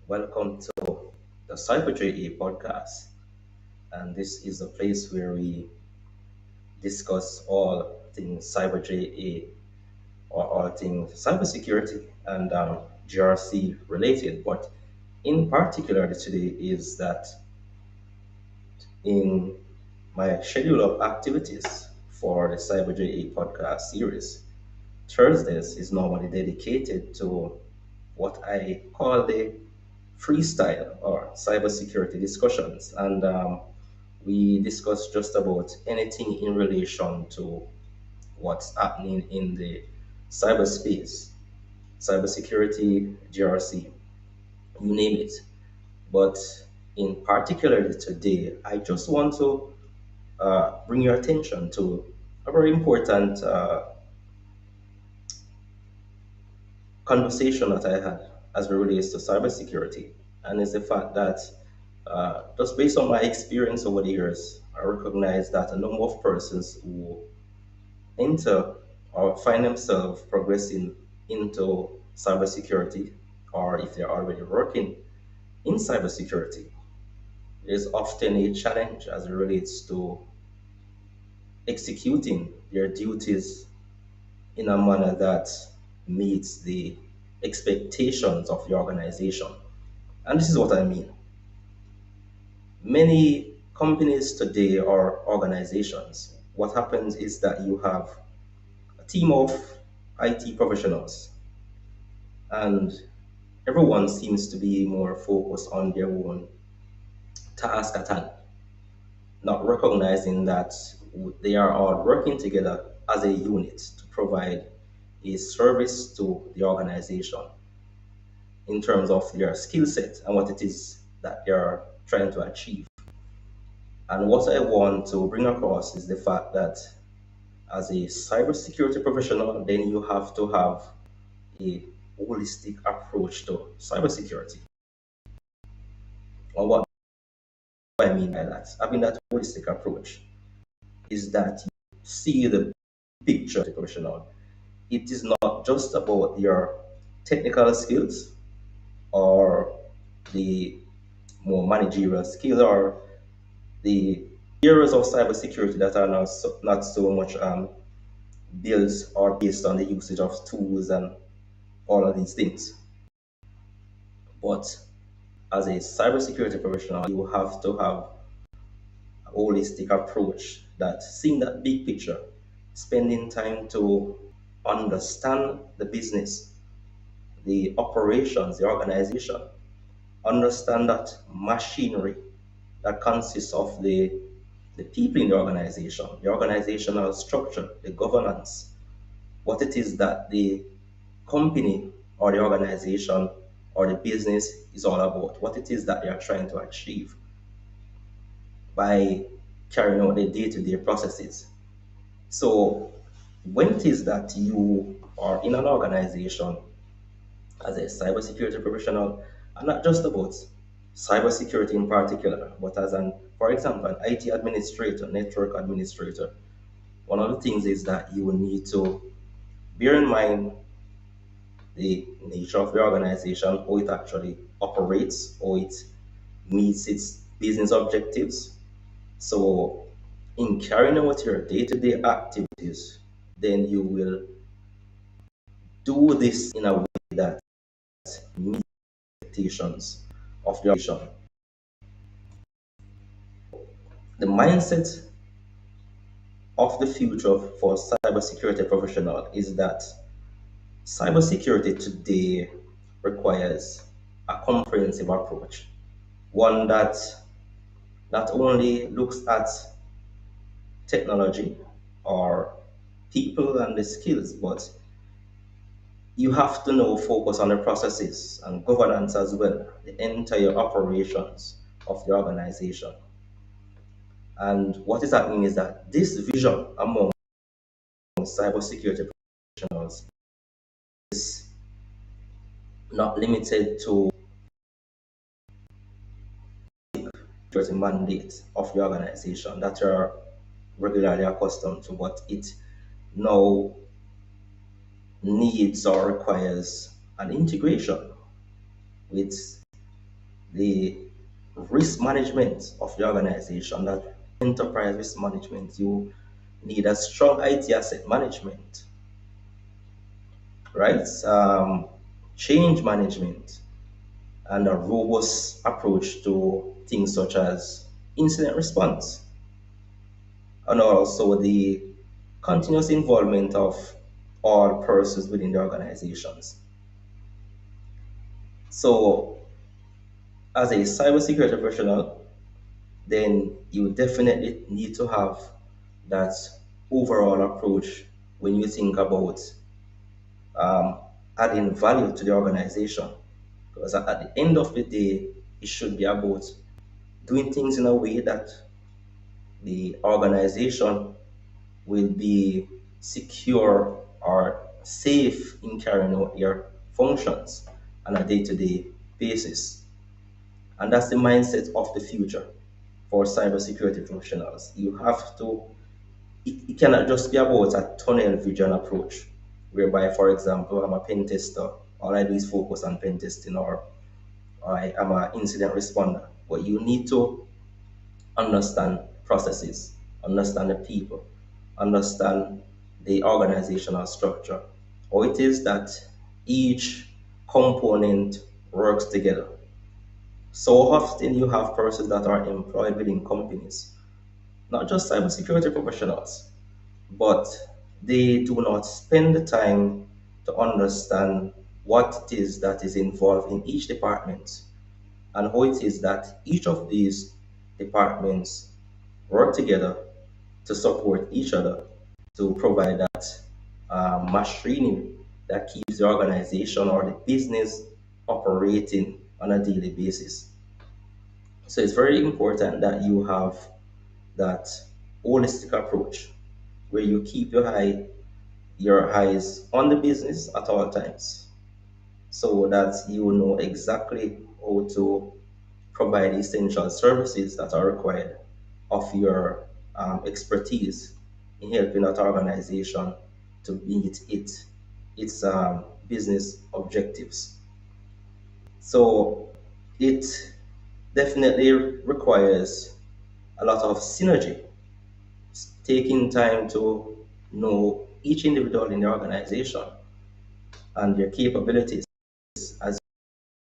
Welcome to the cybersecurity podcast. And this is a place where we discuss all things cybersecurity or all things cybersecurity and GRC related. But in particular today is that in my schedule of activities for the cybersecurity podcast series, Thursdays is normally dedicated to what I call the freestyle or cybersecurity discussions. And we discuss just about anything in relation to what's happening in the cyberspace, cybersecurity, GRC, you name it. But in particular today, I just want to bring your attention to a very important conversation that I had as it relates to cybersecurity, and is the fact that just based on my experience over the years, I recognize that a number of persons who enter or find themselves progressing into cybersecurity, or if they're already working in cybersecurity, there's often a challenge as it relates to executing their duties in a manner that meets the expectations of the organization. And this is what I mean. Many companies today or organizations, what happens is that you have a team of IT professionals, and everyone seems to be more focused on their own task at hand, not recognizing that they are all working together as a unit to provide a service to the organization in terms of their skill set and what it is that they are trying to achieve. And what I want to bring across is the fact that as a cybersecurity professional, then you have to have a holistic approach to cybersecurity. And what I mean by that, having that holistic approach is that you see the picture of the professional. It is not just about your technical skills or the more managerial skill or the areas of cybersecurity that are not so much built or based on the usage of tools and all of these things. But as a cybersecurity professional, you have to have a holistic approach that seeing that big picture, spending time to understand the business, the operations, the organization, understand that machinery that consists of the people in the organizational structure, the governance, what it is that the company or the organization or the business is all about, what it is that they are trying to achieve by carrying out their day-to-day processes. So when it is that you are in an organization as a cybersecurity professional, and not just about cybersecurity in particular, but as an, for example, an IT administrator, network administrator, one of the things is that you will need to bear in mind the nature of the organization, how it actually operates, how it meets its business objectives. So, in carrying out your day to day activities, then you will do this in a way that meets expectations of the organization. The mindset of the future for cybersecurity professional is that cybersecurity today requires a comprehensive approach, one that not only looks at technology or people and the skills, but you have to know focus on the processes and governance as well, the entire operations of the organization. And what is happening is that this vision among cybersecurity professionals is not limited to the mandate of the organization that are regularly accustomed to, but it now needs or requires an integration with the risk management of the organization, that enterprise risk management. You need a strong IT asset management, right? Change management, and a robust approach to things such as incident response, and also the continuous involvement of all persons within the organizations. So, as a cybersecurity professional, then you definitely need to have that overall approach when you think about um, adding value to the organization. Because at the end of the day, it should be about doing things in a way that the organization will be secure or safe in carrying out your functions on a day-to-day basis. And that's the mindset of the future for cybersecurity professionals. You have to, it cannot just be about a tunnel vision approach, whereby, for example, I'm a pen tester, all I do is focus on pen testing, or I am an incident responder. But you need to understand processes, understand the people, understand the organizational structure, how it is that each component works together. So often you have persons that are employed within companies, not just cybersecurity professionals, but they do not spend the time to understand what it is that is involved in each department, and how it is that each of these departments work together to support each other to provide that machinery that keeps the organization or the business operating on a daily basis. So it's very important that you have that holistic approach where you keep your eyes on the business at all times, so that you know exactly how to provide essential services that are required of your expertise in helping that organization to meet its business objectives. So it definitely requires a lot of synergy, taking time to know each individual in the organization and their capabilities as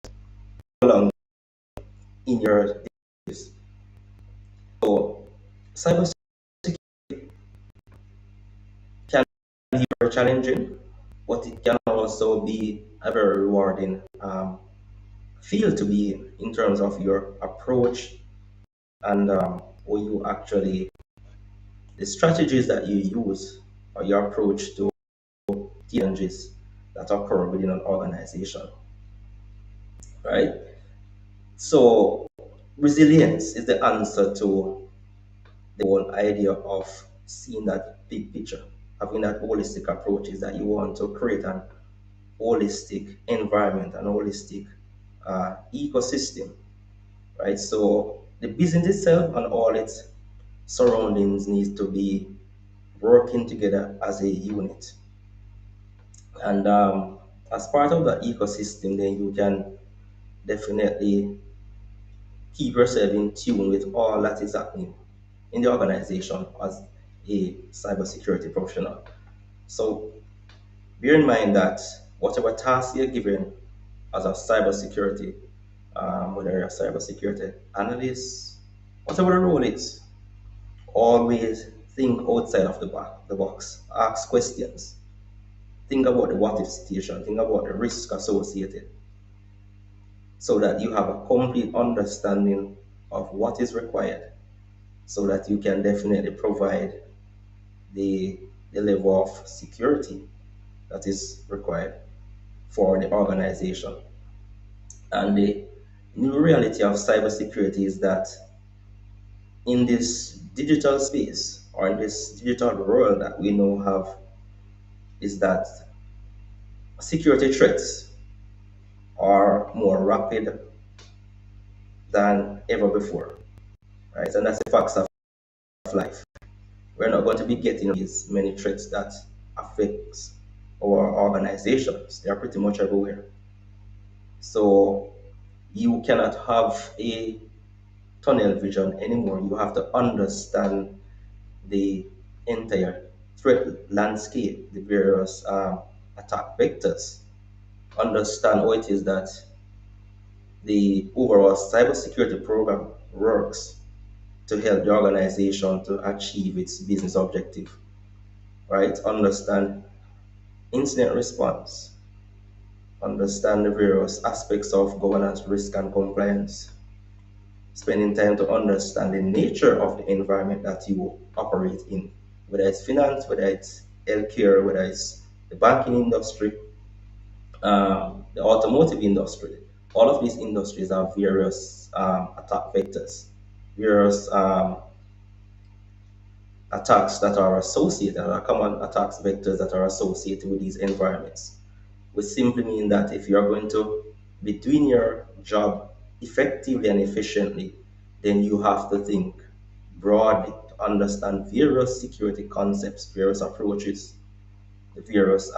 you go along in your days. So cybersecurity can be very challenging, but it can also be a very rewarding field to be in terms of your approach and how you actually, the strategies that you use or your approach to challenges that occur within an organization, right? So resilience is the answer to the whole idea of seeing that big picture, having that holistic approach, is that you want to create an holistic environment, an holistic ecosystem, right? So the business itself and all its surroundings needs to be working together as a unit. And as part of the ecosystem, then you can definitely keep yourself in tune with all that is happening in the organization as a cybersecurity professional. So bear in mind that whatever task you're given as a cybersecurity, whether you're a cybersecurity analyst, whatever the role is, always think outside of the box. Ask questions. Think about the what if situation. Think about the risk associated, so that you have a complete understanding of what is required, so that you can definitely provide the, the level of security that is required for the organization. And the new reality of cybersecurity is that in this digital space, or in this digital world that we now have, is that security threats are more rapid than ever before, right? And that's the facts of life. We're not going to be getting these many threats that affects our organizations. They are pretty much everywhere. So You cannot have a tunnel vision anymore. You have to understand the entire threat landscape, the various attack vectors, understand how it is that the overall cybersecurity program works to help the organization to achieve its business objective, right? Understand incident response, understand the various aspects of governance, risk, and compliance, spending time to understand the nature of the environment that you operate in, whether it's finance, whether it's healthcare, whether it's the banking industry, the automotive industry. All of these industries have various attack vectors, various attacks that are associated, or common attacks vectors that are associated with these environments. Which simply mean that if you're going to be doing your job effectively and efficiently, then you have to think broadly to understand various security concepts, various approaches, the various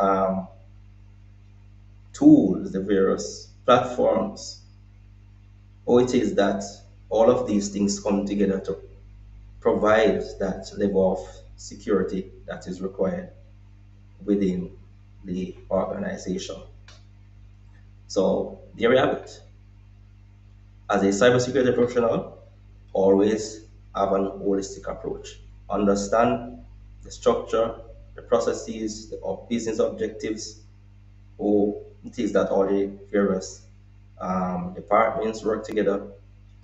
tools, the various platforms, how it is that all of these things come together to provide that level of security that is required within the organization. So there we have it. As a cybersecurity professional, always have an holistic approach. Understand the structure, the processes, the business objectives, or it is that all the various departments work together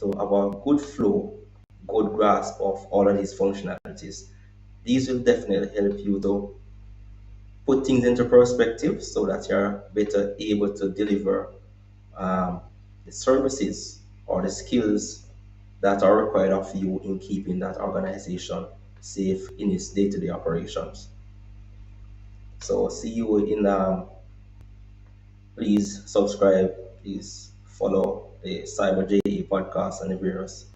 to have a good flow, good grasp of all of these functionalities. These will definitely help you to put things into perspective so that you're better able to deliver um, the services or the skills that are required of you in keeping that organization safe in its day-to-day operations. So see you in please subscribe, please follow the Cyber JE podcast and the various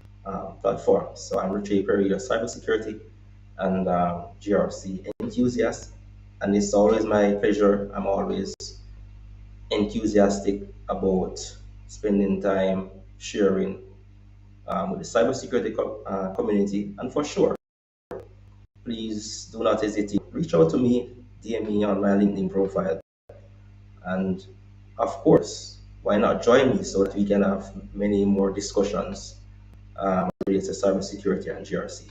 platforms. So I'm Richie Perry, your cybersecurity and GRC enthusiast. And it's always my pleasure. I'm always enthusiastic about spending time sharing with the cybersecurity community. And for sure, please do not hesitate. Reach out to me, DM me on my LinkedIn profile. And of course, why not join me so that we can have many more discussions related to cybersecurity and GRC.